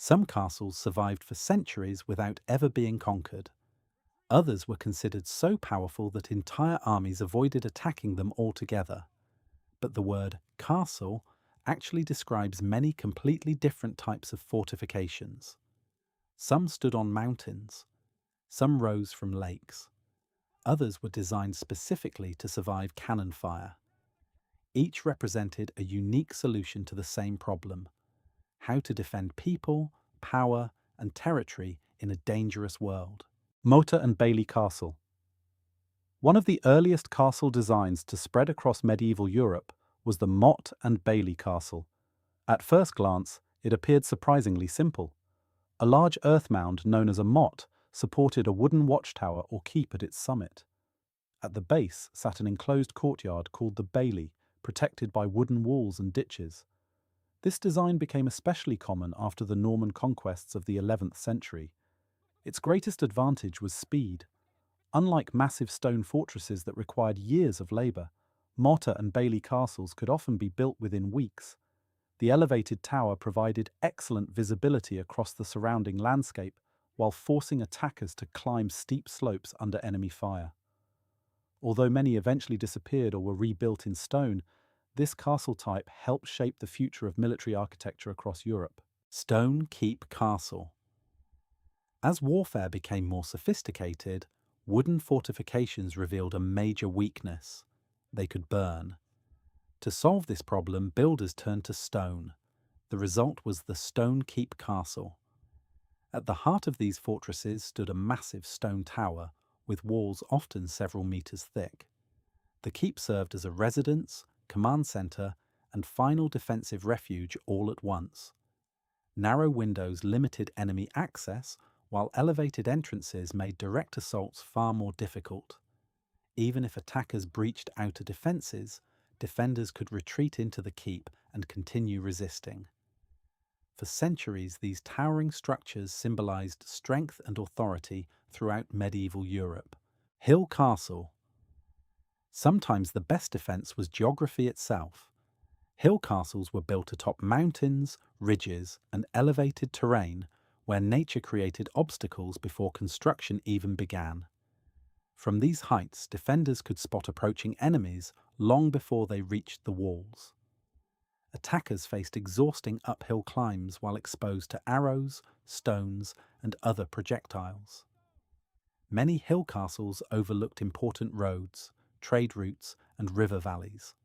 Some castles survived for centuries without ever being conquered. Others were considered so powerful that entire armies avoided attacking them altogether. But the word castle actually describes many completely different types of fortifications. Some stood on mountains, some rose from lakes. Others were designed specifically to survive cannon fire. Each represented a unique solution to the same problem: how to defend people, power, and territory in a dangerous world. Motte and Bailey Castle. One of the earliest castle designs to spread across medieval Europe was the Motte and Bailey Castle. At first glance, it appeared surprisingly simple. A large earth mound known as a motte supported a wooden watchtower or keep at its summit. At the base sat an enclosed courtyard called the bailey, protected by wooden walls and ditches. This design became especially common after the Norman conquests of the 11th century. Its greatest advantage was speed. Unlike massive stone fortresses that required years of labour, Motte and Bailey castles could often be built within weeks. The elevated tower provided excellent visibility across the surrounding landscape while forcing attackers to climb steep slopes under enemy fire. Although many eventually disappeared or were rebuilt in stone, this castle type helped shape the future of military architecture across Europe. Stone Keep Castle. As warfare became more sophisticated, wooden fortifications revealed a major weakness: they could burn. To solve this problem, builders turned to stone. The result was the Stone Keep Castle. At the heart of these fortresses stood a massive stone tower, with walls often several meters thick. The keep served as a residence, command centre, and final defensive refuge all at once. Narrow windows limited enemy access, while elevated entrances made direct assaults far more difficult. Even if attackers breached outer defences, defenders could retreat into the keep and continue resisting. For centuries, these towering structures symbolised strength and authority throughout medieval Europe. Hill Castle. Sometimes the best defence was geography itself. Hill castles were built atop mountains, ridges, and elevated terrain where nature created obstacles before construction even began. From these heights, defenders could spot approaching enemies long before they reached the walls. Attackers faced exhausting uphill climbs while exposed to arrows, stones, and other projectiles. Many hill castles overlooked important roads, trade routes, and river valleys.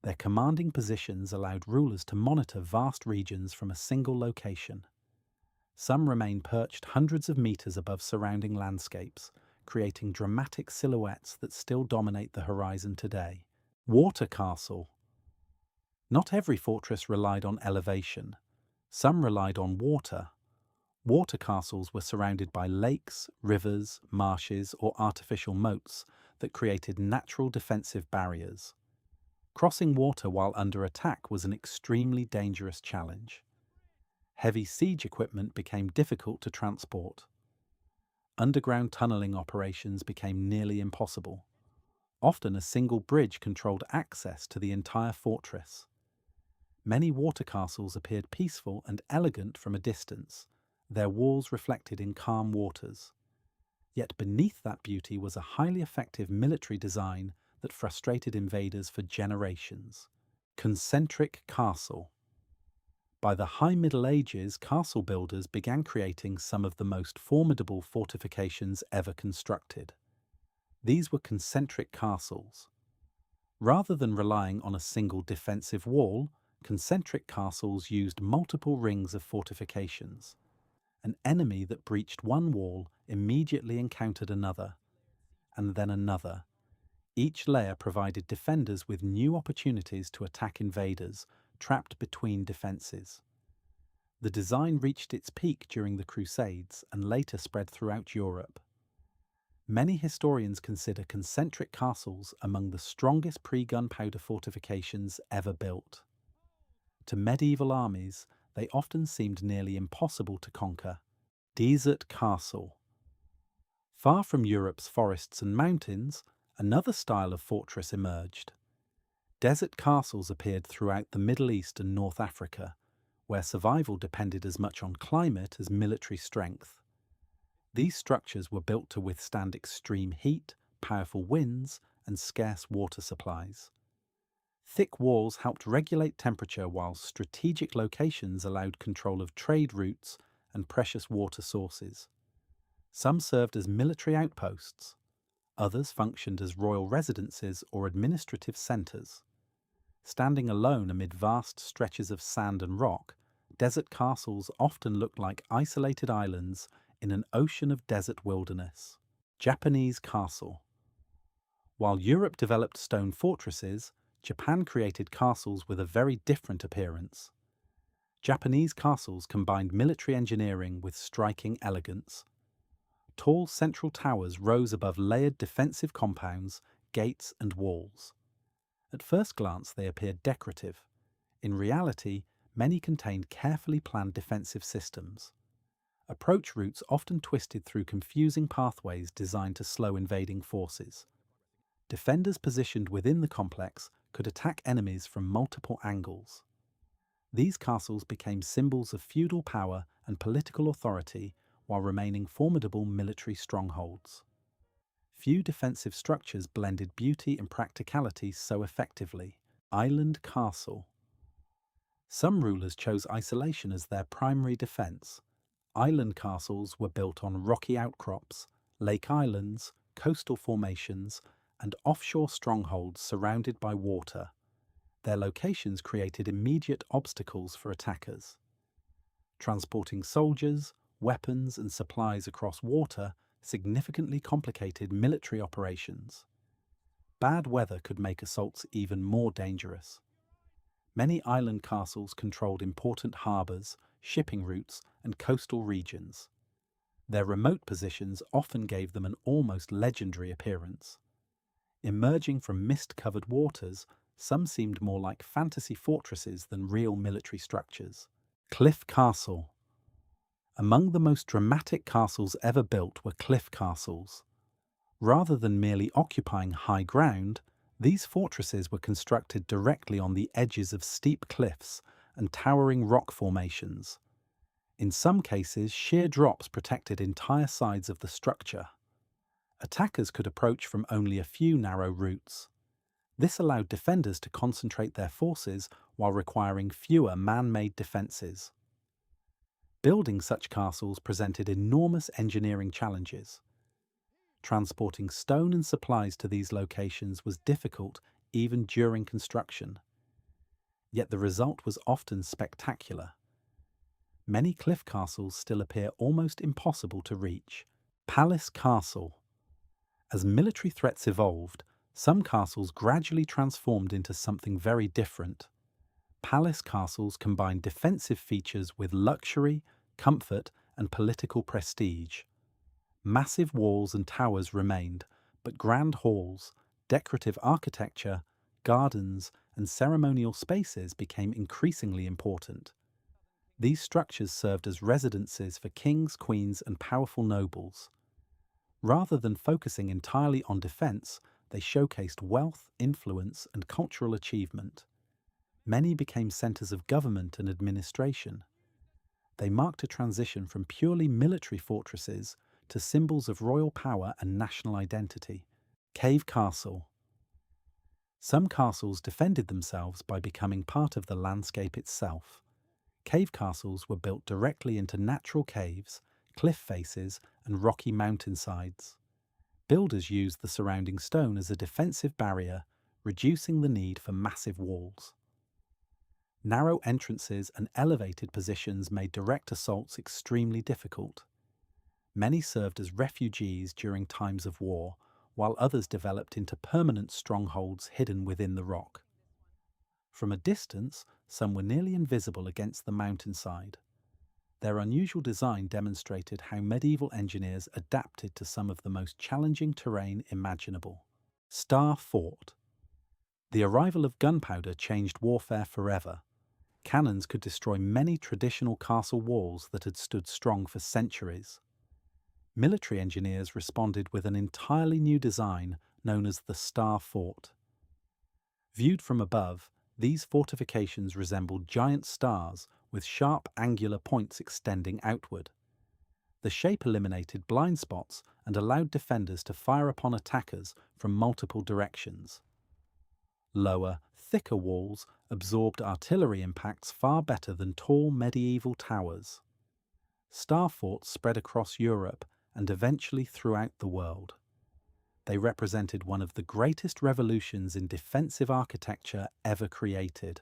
Their commanding positions allowed rulers to monitor vast regions from a single location. Some remain perched hundreds of meters above surrounding landscapes, creating dramatic silhouettes that still dominate the horizon today. Water Castle. Not every fortress relied on elevation. Some relied on water. Water castles were surrounded by lakes, rivers, marshes, or artificial moats that created natural defensive barriers. Crossing water while under attack was an extremely dangerous challenge. Heavy siege equipment became difficult to transport. Underground tunneling operations became nearly impossible. Often a single bridge controlled access to the entire fortress. Many water castles appeared peaceful and elegant from a distance, their walls reflected in calm waters. Yet beneath that beauty was a highly effective military design that frustrated invaders for generations. Concentric Castle. By the High Middle Ages, castle builders began creating some of the most formidable fortifications ever constructed. These were concentric castles. Rather than relying on a single defensive wall, concentric castles used multiple rings of fortifications. An enemy that breached one wall immediately encountered another, and then another. Each layer provided defenders with new opportunities to attack invaders trapped between defences. The design reached its peak during the Crusades and later spread throughout Europe. Many historians consider concentric castles among the strongest pre-gunpowder fortifications ever built. To medieval armies, they often seemed nearly impossible to conquer. Desert Castle. Far from Europe's forests and mountains, another style of fortress emerged. Desert castles appeared throughout the Middle East and North Africa, where survival depended as much on climate as military strength. These structures were built to withstand extreme heat, powerful winds, and scarce water supplies. Thick walls helped regulate temperature, while strategic locations allowed control of trade routes and precious water sources. Some served as military outposts. Others functioned as royal residences or administrative centres. Standing alone amid vast stretches of sand and rock, desert castles often looked like isolated islands in an ocean of desert wilderness. Japanese castle. While Europe developed stone fortresses, Japan created castles with a very different appearance. Japanese castles combined military engineering with striking elegance. Tall central towers rose above layered defensive compounds, gates, and walls. At first glance, they appeared decorative. In reality, many contained carefully planned defensive systems. Approach routes often twisted through confusing pathways designed to slow invading forces. Defenders positioned within the complex could attack enemies from multiple angles. These castles became symbols of feudal power and political authority while remaining formidable military strongholds. Few defensive structures blended beauty and practicality so effectively. Island castle. Some rulers chose isolation as their primary defense. Island castles were built on rocky outcrops, lake islands, coastal formations, and offshore strongholds surrounded by water. Their locations created immediate obstacles for attackers. Transporting soldiers, weapons, and supplies across water significantly complicated military operations. Bad weather could make assaults even more dangerous. Many island castles controlled important harbours, shipping routes, and coastal regions. Their remote positions often gave them an almost legendary appearance. Emerging from mist-covered waters, some seemed more like fantasy fortresses than real military structures. Cliff Castle. Among the most dramatic castles ever built were cliff castles. Rather than merely occupying high ground, these fortresses were constructed directly on the edges of steep cliffs and towering rock formations. In some cases, sheer drops protected entire sides of the structure. Attackers could approach from only a few narrow routes. This allowed defenders to concentrate their forces while requiring fewer man-made defences. Building such castles presented enormous engineering challenges. Transporting stone and supplies to these locations was difficult even during construction. Yet the result was often spectacular. Many cliff castles still appear almost impossible to reach. Palace Castle. As military threats evolved, some castles gradually transformed into something very different. Palace castles combined defensive features with luxury, comfort, and political prestige. Massive walls and towers remained, but grand halls, decorative architecture, gardens, and ceremonial spaces became increasingly important. These structures served as residences for kings, queens, and powerful nobles. Rather than focusing entirely on defense, they showcased wealth, influence, and cultural achievement. Many became centers of government and administration. They marked a transition from purely military fortresses to symbols of royal power and national identity. Cave Castle. Some castles defended themselves by becoming part of the landscape itself. Cave castles were built directly into natural caves, cliff faces, and rocky mountainsides. Builders used the surrounding stone as a defensive barrier, reducing the need for massive walls. Narrow entrances and elevated positions made direct assaults extremely difficult. Many served as refugees during times of war, while others developed into permanent strongholds hidden within the rock. From a distance, some were nearly invisible against the mountainside. Their unusual design demonstrated how medieval engineers adapted to some of the most challenging terrain imaginable. Star Fort. The arrival of gunpowder changed warfare forever. Cannons could destroy many traditional castle walls that had stood strong for centuries. Military engineers responded with an entirely new design known as the Star Fort. Viewed from above, these fortifications resembled giant stars with sharp angular points extending outward. The shape eliminated blind spots and allowed defenders to fire upon attackers from multiple directions. Lower, thicker walls absorbed artillery impacts far better than tall medieval towers. Star forts spread across Europe and eventually throughout the world. They represented one of the greatest revolutions in defensive architecture ever created,